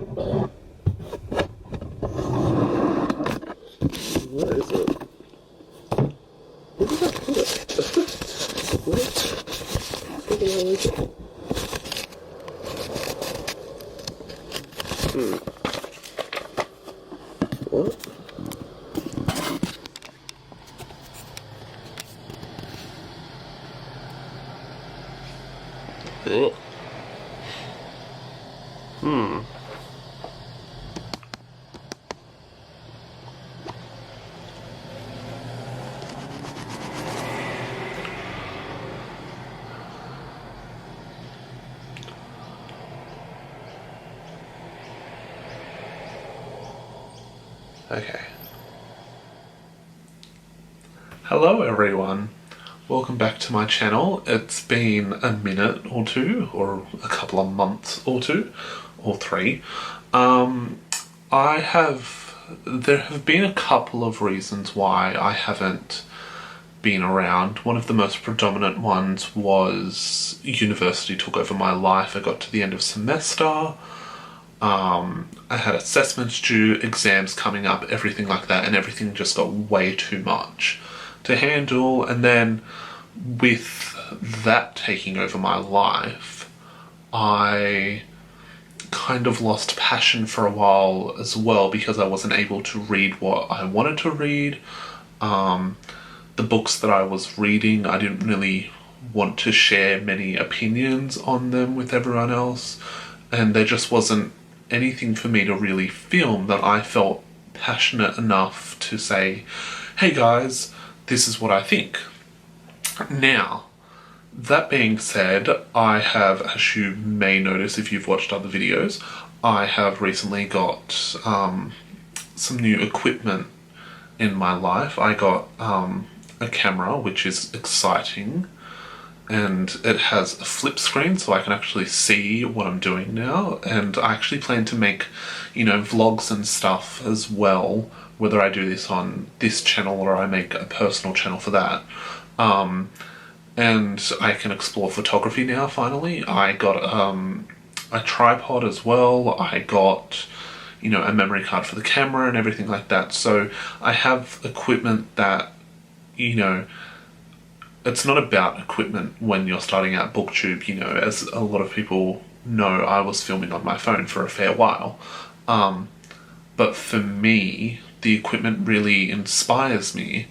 What is it? Where did I put it? What? What the hell is it? What? Ugh. Okay. Hello everyone. Welcome back to my channel. It's been a minute or two, or a couple of months or two, or three. There have been a couple of reasons why I haven't been around. One of the most predominant ones was university took over my life. I got to the end of semester. I had assessments due, exams coming up, everything like that, and everything just got way too much to handle. And then with that taking over my life, I kind of lost passion for a while as well, because I wasn't able to read what I wanted to read. The books that I was reading, I didn't really want to share many opinions on them with everyone else, and there just wasn't anything for me to really film that I felt passionate enough to say, hey guys, this is what I think. Now, that being said, I have, as you may notice if you've watched other videos, I have recently got some new equipment in my life. I got a camera, which is exciting, and it has a flip screen so I can actually see what I'm doing now, and I actually plan to make, vlogs and stuff as well, whether I do this on this channel or I make a personal channel for that. And I can explore photography now, finally. I got a tripod as well. I got, a memory card for the camera and everything like that. So I have equipment that, it's not about equipment when you're starting out Booktube. As a lot of people know, I was filming on my phone for a fair while. But for me, the equipment really inspires me.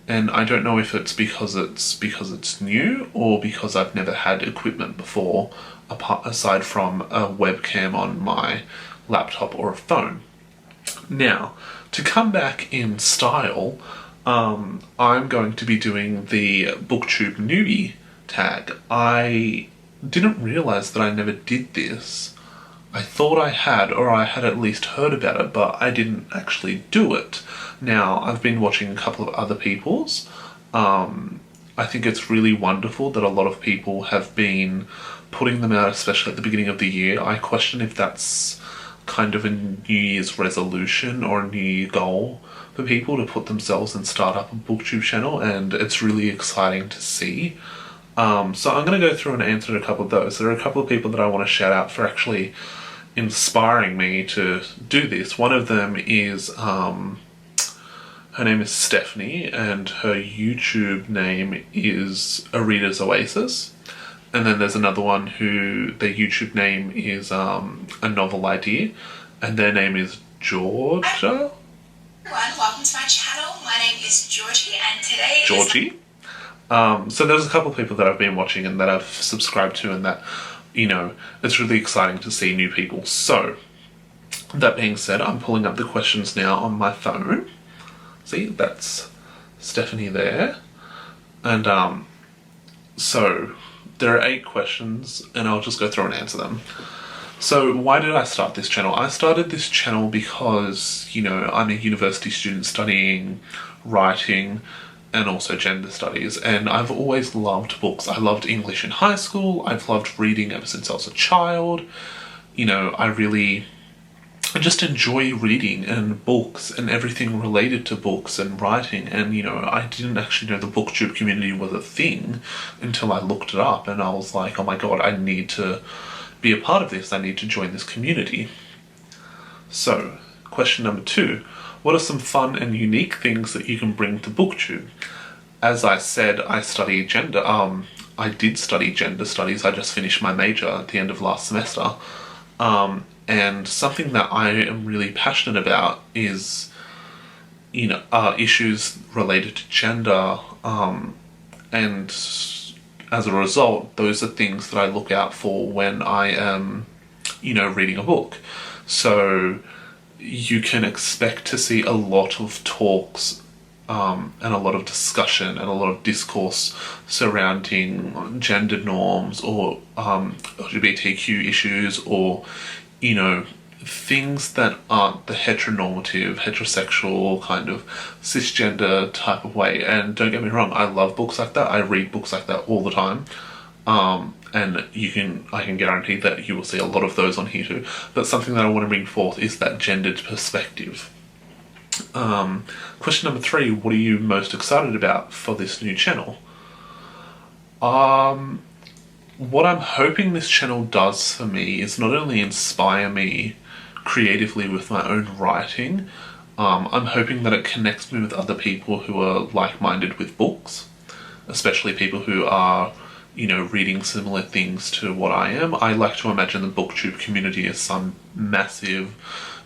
And I don't know if it's because it's new, or because I've never had equipment before, aside from a webcam on my laptop or a phone. Now, to come back in style, I'm going to be doing the Booktube Newbie Tag. I didn't realize that I never did this. I thought I had, or I had at least heard about it, but I didn't actually do it. Now, I've been watching a couple of other people's. I think it's really wonderful that a lot of people have been putting them out, especially at the beginning of the year. I question if that's kind of a New Year's resolution or a New Year goal for people to put themselves and start up a Booktube channel, and it's really exciting to see. So I'm going to go through and answer a couple of those. There are a couple of people that I want to shout out for actually inspiring me to do this. One of them is, her name is Stephanie, and her YouTube name is A Reader's Oasis. And then there's another one who their YouTube name is A Novel Idea, and their name is Georgia. Everyone, welcome to my channel. My name is Georgie, and today Georgie. So there's a couple of people that I've been watching and that I've subscribed to, and that, it's really exciting to see new people. So, that being said, I'm pulling up the questions now on my phone. See, that's Stephanie there. And, so, there are 8 questions, and I'll just go through and answer them. So, why did I start this channel? I started this channel because, I'm a university student studying writing and also gender studies, and I've always loved books. I loved English in high school. I've loved reading ever since I was a child. I just enjoy reading and books and everything related to books and writing, and I didn't actually know the Booktube community was a thing until I looked it up, and I was like, oh my god, I need to be a part of this. I need to join this community. So, question number 2. What are some fun and unique things that you can bring to Booktube? As I said, I did study gender studies. I just finished my major at the end of last semester. And something that I am really passionate about is, issues related to gender. And as a result, those are things that I look out for when I am, reading a book. So you can expect to see a lot of talks and a lot of discussion and a lot of discourse surrounding gender norms or LGBTQ issues or, things that aren't the heteronormative, heterosexual kind of cisgender type of way. And don't get me wrong, I love books like that. I read books like that all the time. And I can guarantee that you will see a lot of those on here too. But something that I want to bring forth is that gendered perspective. Question number 3, what are you most excited about for this new channel? What I'm hoping this channel does for me is not only inspire me creatively with my own writing, I'm hoping that it connects me with other people who are like-minded with books, especially people who are, reading similar things to what I am. I like to imagine the Booktube community as some massive,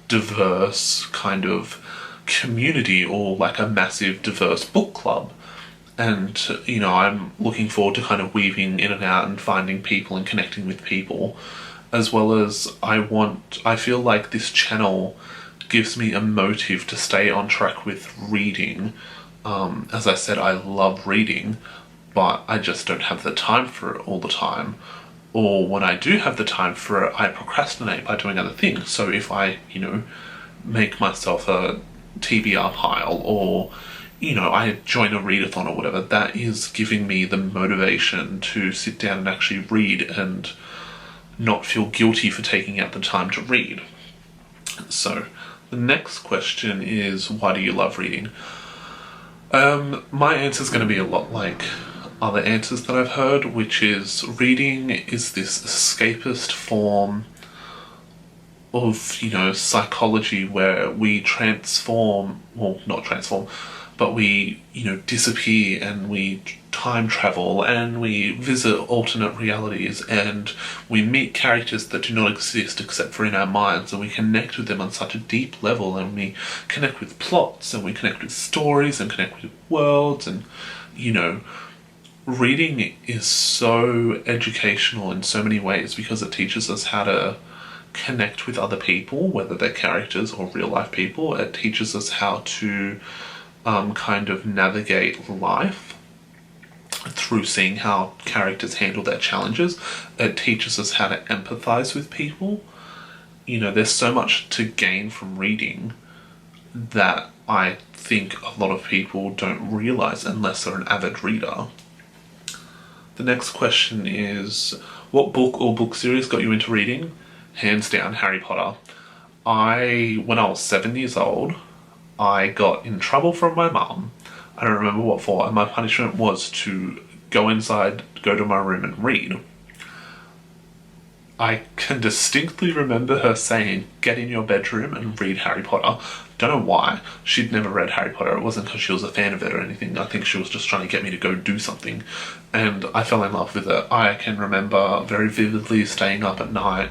diverse kind of community or like a massive, diverse book club. And, I'm looking forward to kind of weaving in and out and finding people and connecting with people, as well as I feel like this channel gives me a motive to stay on track with reading. As I said, I love reading, but I just don't have the time for it all the time. Or when I do have the time for it, I procrastinate by doing other things. So if I, make myself a TBR pile or I join a readathon or whatever, that is giving me the motivation to sit down and actually read and not feel guilty for taking out the time to read. So, the next question is, why do you love reading? My answer is going to be a lot like other answers that I've heard, which is reading is this escapist form of, psychology where we but we, disappear and we time travel and we visit alternate realities and we meet characters that do not exist except for in our minds, and we connect with them on such a deep level, and we connect with plots and we connect with stories and connect with worlds. And, reading is so educational in so many ways because it teaches us how to connect with other people, whether they're characters or real life people. It teaches us how to kind of navigate life through seeing how characters handle their challenges. It teaches us how to empathize with people. There's so much to gain from reading that I think a lot of people don't realize unless they're an avid reader. The next question is, what book or book series got you into reading? Hands down, Harry Potter. When I was 7 years old, I got in trouble from my mum. I don't remember what for, and my punishment was to go inside, go to my room and read. I can distinctly remember her saying, get in your bedroom and read Harry Potter. Don't know why. She'd never read Harry Potter. It wasn't because she was a fan of it or anything. I think she was just trying to get me to go do something. And I fell in love with it. I can remember very vividly staying up at night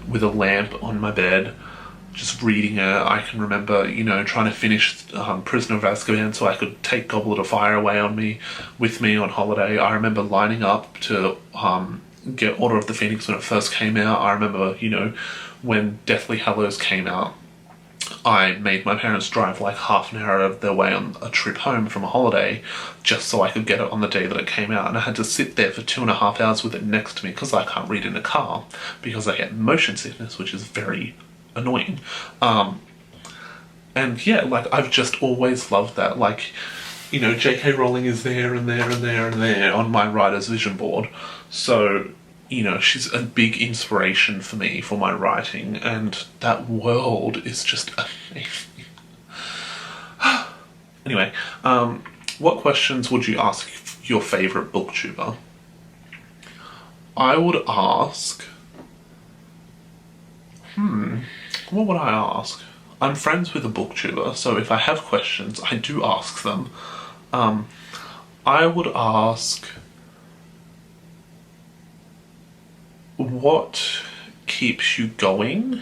with a lamp on my bed, just reading it. I can remember, trying to finish Prisoner of Azkaban so I could take Goblet of Fire away with me on holiday. I remember lining up to get Order of the Phoenix when it first came out. I remember, when Deathly Hallows came out, I made my parents drive like half an hour of their way on a trip home from a holiday just so I could get it on the day that it came out. And I had to sit there for 2.5 hours with it next to me because I can't read in a car because I get motion sickness, which is very annoying. And yeah, I've just always loved that. J.K. Rowling is there and there and there and there on my writer's vision board. So, she's a big inspiration for me for my writing, and that world is just amazing. Anyway, what questions would you ask your favourite booktuber? I would ask... What would I ask? I'm friends with a booktuber, so if I have questions, I do ask them. I would ask, what keeps you going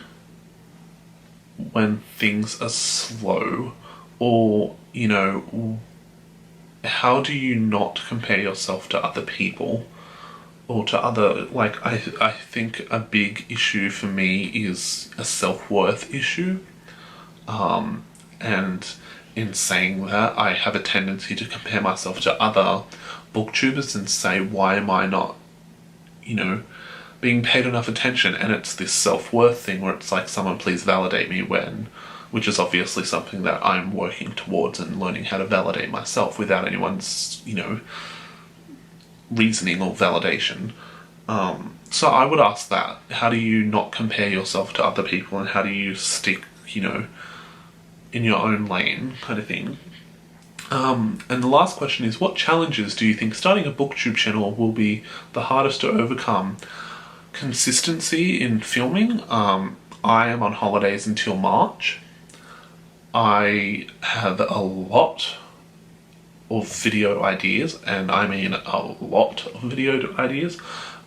when things are slow? Or, how do you not compare yourself to other people? Or to other, I think a big issue for me is a self-worth issue. And in saying that, I have a tendency to compare myself to other booktubers and say, why am I not, being paid enough attention? And it's this self-worth thing where it's like, someone please validate me which is obviously something that I'm working towards and learning how to validate myself without anyone's, reasoning or validation. So I would ask that. How do you not compare yourself to other people, and how do you stick, in your own lane, kind of thing? And the last question is, what challenges do you think starting a booktube channel will be the hardest to overcome? Consistency in filming. I am on holidays until March. I have a lot of video ideas, and I mean a lot of video ideas,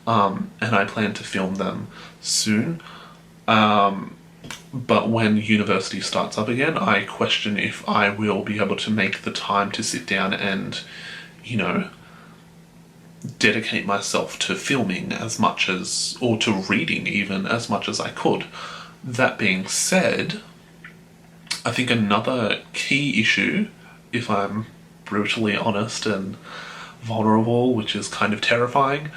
and I plan to film them soon. But when university starts up again, I question if I will be able to make the time to sit down and, dedicate myself to filming as much as, or to reading even, as much as I could. That being said, I think another key issue, if I'm brutally honest and vulnerable, which is kind of terrifying,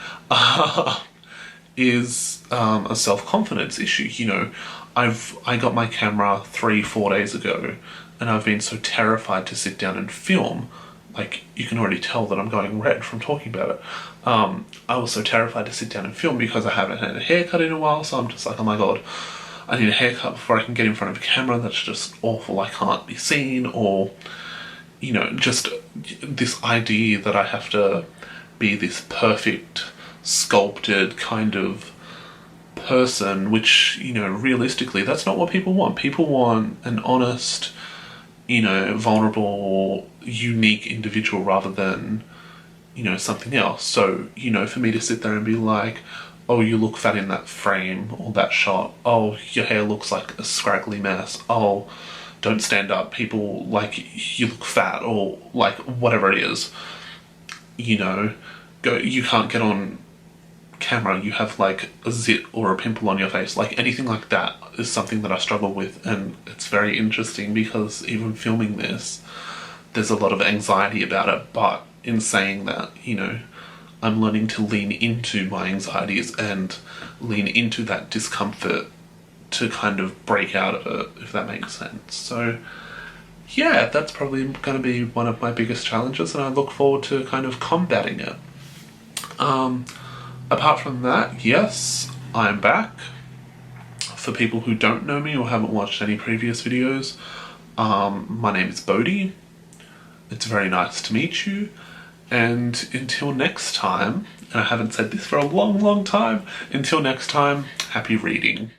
is a self-confidence issue. I got my camera 3-4 days ago, and I've been so terrified to sit down and film. Like, you can already tell that I'm going red from talking about it. I was so terrified to sit down and film because I haven't had a haircut in a while, so I'm just like, oh my god, I need a haircut before I can get in front of a camera. That's just awful. I can't be seen, or, just this idea that I have to be this perfect, sculpted kind of person, which, realistically, that's not what people want. People want an honest, vulnerable, unique individual rather than, something else. So, for me to sit there and be like, oh, you look fat in that frame or that shot. Oh, your hair looks like a scraggly mess. Oh, don't stand up. People, you look fat, or, whatever it is. You can't get on camera, you have, a zit or a pimple on your face. Anything like that is something that I struggle with, and it's very interesting because even filming this, there's a lot of anxiety about it, but in saying that, I'm learning to lean into my anxieties and lean into that discomfort to kind of break out of it, if that makes sense. So yeah, that's probably going to be one of my biggest challenges, and I look forward to kind of combating it. Apart from that, yes, I'm back. For people who don't know me or haven't watched any previous videos, my name is Bohdi. It's very nice to meet you. And until next time, and I haven't said this for a long, long time, until next time, happy reading.